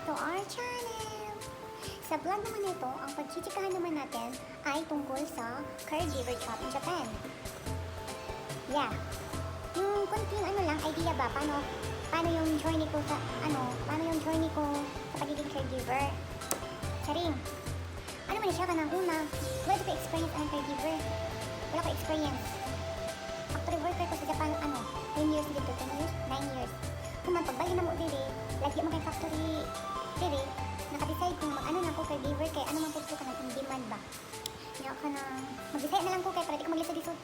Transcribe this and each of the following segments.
to our channel! Sa vlog naman ito, ang pagchichikahan naman natin ay tungkol sa caregiver job in Japan. Yeah. Yung konting lang, idea ba, paano yung journey ko sa, pagiging caregiver. Charing. Ano man siya ka ng una, wala ko experience ang caregiver. Wala ko experience. Factory worker ko sa Japan, 10 years dito, 10 years, 9 years. Kung man pagbalik na mo dili, lagi mo kay factory dili, naka-decide kung mag-ano na ko caregiver kay ano man po ka ng in-demand ba. Nga ka na, mag-decide na lang ko kay para di ko maglisod-lisod.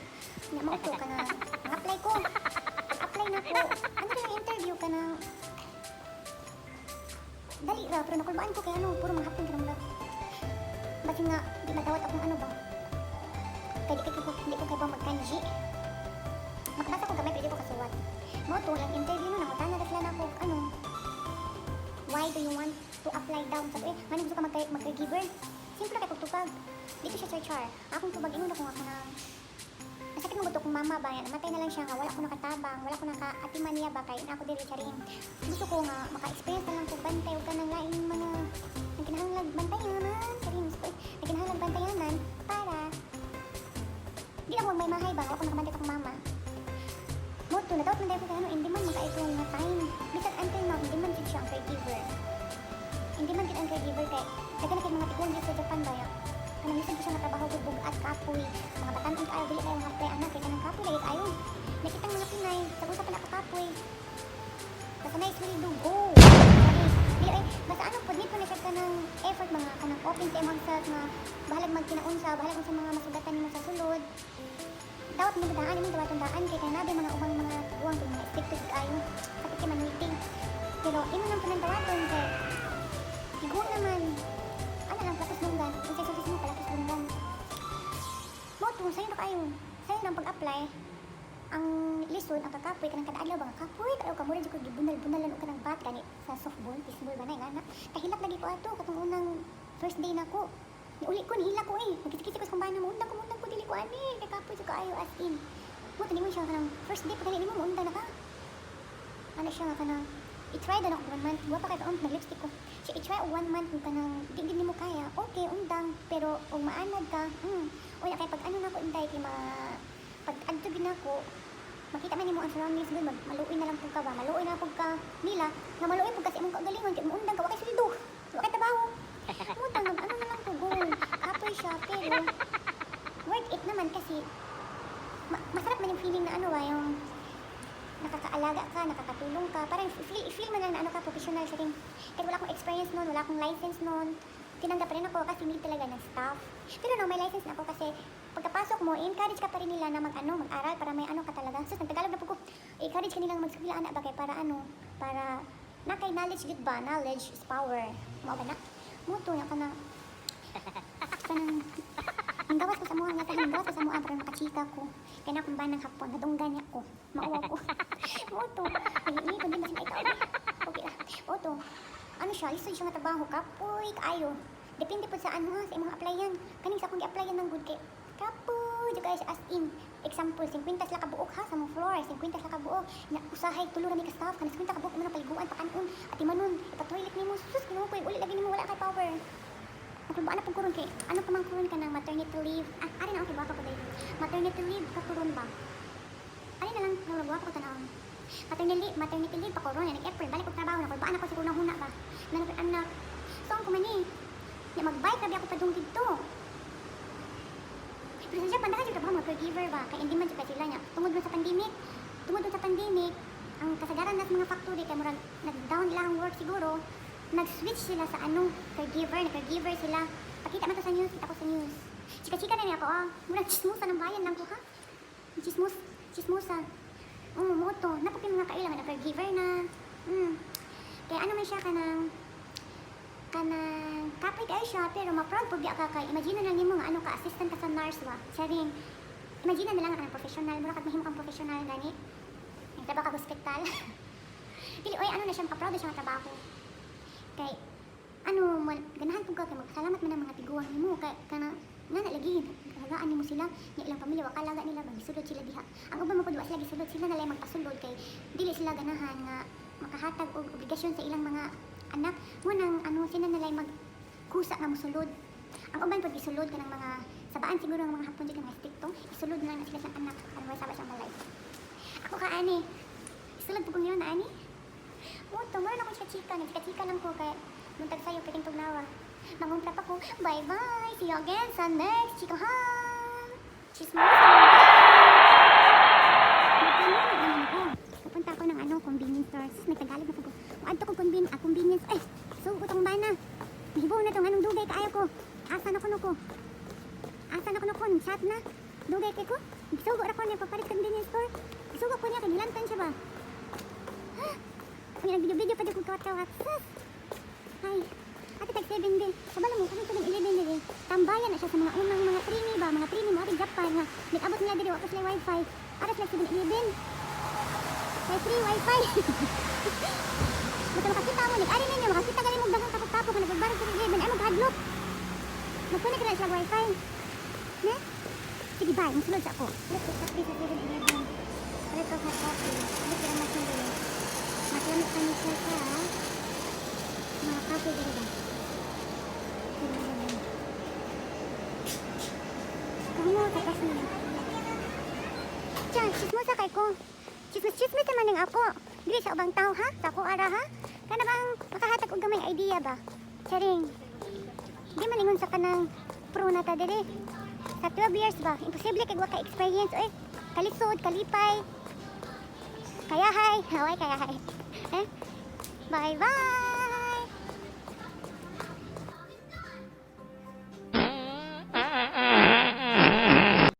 Nga mo to ka na, mag-apply ko. Apply na ko. Ano na yung interview ka na, dali ra, pero nakulbaan ko kay puro mga hapon ka na. Basi nga, di matawat akong ba. Kaya di ko kay ba mag-kanji. Makabasa ko gamay, pero di ko kasuwat. Mo to, lang interview nun, nakutan na sila na ako, why do you want to apply down? Sabi, manong gusto ka mag-caregiver? Simple kay pagtupag. Di ko siya char-char. Akong tubag, inuna ko nga ka na, nasakit mo gusto kong mama ba yan? Namatay na lang siya nga, wala ko nakatabang, wala ko naka-atiman niya ba, kaya na ako dili charing. Gusto ko nga, maka-experience na lang ko bantay, huwag ka nang laing mga, nagkinahanglag bantayanan, charing, nagkinahanglag bantayanan, para, di ako may mahay ba, wala ko nakabantay sa kong mama. Moto, natawag man tayo ko kaya hindi man maka-ituan na time. Bisag until now, hindi man siya ang caregiver. Hindi man din ang caregiver kay kaya na mga tiguan dito sa Japan ba ya. Kanang lisod ko siya natrabaho ko bugat kapoy. Mga batan-on kayo, dili kayo hapre anak, kaya kanang kapoy lagi kayo. Nakita mga Pinay, sa usa pa na kapoy. Basta na isuli dugo. Dili ay, basta pud nito na siya kanang effort mga kanang open sa imong self nga bahalag magkinaunsa, bahalag sa mga masugatan nimo sa sulod. Dapat mo daan mo tandaan kay kanabi mga ubang mga tuwang kung mga expected kayo kapag kay manuiting. Pero imo nang panantawaton kay iguan naman. Ano lang platos lunggan, kung sa service mo platos lunggan. Moto sayo na kayo. Sayo nang pag-apply ang lisod ang kakapoy kanang kada adlaw ba kapoy kayo ka mura jud ko gibunal-bunalan og kanang bat gani sa softball, baseball ba na ngana. Kahilak lagi ko ato katong unang first day nako. Uli ko nihila ko magkikita ko sa kumbana mo undang ko dili ko kay kapoy jud kaayo as in. Mo tani mo siya kanang first day pa dali mo undang na ka. Ano siya nga kanang i-try na ako 1 month. Wa pa kay taon nag-lipstick ko. Siya i-try og 1 month kung kanang di gid nimo kaya. Okay, undang pero og maanad ka. Unya kay pag ano na ko inday kay pag adto gid nako makita man nimo ang surroundings doon, maluoy na lang pug ka ba, maluoy na pug ka nila, nga maluoy pug kasi imong kagalingon kay mo undang ka wa kay sweldo. Wa kay trabaho. Mutang ano na lang pugol. Kapoy siya pero worth it naman kasi masarap man yung feeling na yung nakakaalaga ka, nakakatulong ka. Parang feel mo na ka, professional sa rin. Kahit wala akong experience noon, wala akong license noon, tinanggap pa rin ako kasi need talaga ng staff. Pero may license na ako kasi pagkapasok mo, encourage ka pa rin nila na mag-aral para may ka talaga. So, nagtagalog na po ko, encourage ka nilang mag-skila anak ba kay para nakay knowledge good ba? Knowledge is power. Mao ba na? Muto niya ka na ang gawas ko sa mga nga ang gawas ko sa mga para makachika ko kaya na kung ba ng hapon nadunggan niya ko mauwa ko moto ay ko din ba sila ikaw okay lah moto siya lisod siya nga trabaho kapoy kaayo depende po sa sa imong applyan kaning sa akong gi-applyan ng good kay kapoy jud kay as in example 50 sila ka buok ha sa mong floor 50 sila ka buok na usahay tulo ra ni ka staff kanang 50 ka buok mo nang paliguan pa kanon at imanon ipa-toilet nimo sus kuno koy uli lagi nimo wala kay power. Ba na pag kuron kay ano pa man kuron ka ng maternity leave ari na okay baka pa dai maternity leave ka kuron ba ari na lang nagwa ko tanaw maternity leave pa kuron nag April balik ko trabaho na ba na ko siguro huna ba nang anak so ang kumani na mag-bike rabi ako padung dito pero sa Japan dahil trabaho mga caregiver ba kay hindi man jud sila nya tungod sa pandemic ang kasagaran nas mga factory kay murag nag-down ilang work siguro nag-switch sila sa caregiver sila. Pakita man to sa news, kita ko sa news. Chika-chika na niya ako, murag chismusa ng bayan lang ko, ha? Chismusa. Moto. Napapin mga kailangan na caregiver na. Kaya ano man siya kanang kapoy kayo siya, pero ma-proud po ka kay. Imagine na lang nimo nga ka, assistant ka sa nurse ba? Saring, imagine na lang ka ng professional. Mura kat mahimo kang professional gani. Nagtrabaho ka hospital. Dili, na siya, maka-proud na siya nga trabaho. Kay ganahan pug ka kay magpasalamat man ang mga tiguan nimo kay kana lagi halagaan nimo sila nya ilang pamilya wa kalaga nila ba gisulod sila diha ang uban mo pud wa sila gisulod sila nalay magpasulod kay dili sila ganahan nga makahatag og obligasyon sa ilang mga anak mo nang ano sila nalay magkusa nga mosulod. Ang uban pag isulod ka ng mga sabaan siguro ng mga hapon dito mga stricto, isulod na lang na sila sa anak para may sabay sa balay. Ako ka ani, isulod po kong yun na ani. Moto, meron akong chika-chika, nagchika-chika lang ko kaya muntag sa'yo, piting tugnawa. Mangumplap ako, bye-bye, see you again sa next chikahan. Chismosa naman ako. Pupunta ako ng ano, convenience store. May Tagalog na po ko. Kung adto ko convenience, ay, so utang bana. Nahibaw na tong anong dugay kaayo ko. Asa na ko. Asa na ko, chat na. Dugay kay ko. Sugo ra ko niya papalit sa convenience store. Sugo ko niya, kanilantan siya ba? Ha? Kung nag-video pa di ko kawat-kawat. Sus! Ay, ate tag 7 din. Sabala mo, kami ko ng 11 din. Tambayan na siya sa mga unang mga trainee ba? Mga trainee, mga Japan nga. Nag-abot nila dito, wakas lang wifi. Aras lang 7-11. May free wifi. Basta makakita mo, nag-ari ninyo, makakita galing mo dagang tapos-tapos ka nagbarang 7-11. Ay, mag-hadlock. Magkunin ka na siya wifi. Ne? Sige, bye. Masulod sa ako. Ulit ko sa 7-11. Ulit ko hot coffee. Ulit ko naman siyang dili. Matlamit kami siya sa mga kape dito ba? Kamu, tapas na. Diyan, chismosa kay ko. Chismis naman ng ako. Dili sa ubang tao ha? Sa ako ara ha? Kana bang makahatag og gamay idea ba? Charing. Di man ingon sa kanang pro na ta dili. Sa 12 years ba? Imposible kay wa ka experience oy. Kalisod, kalipay. Kayahay, haway kayahay. Eh? Bye-bye.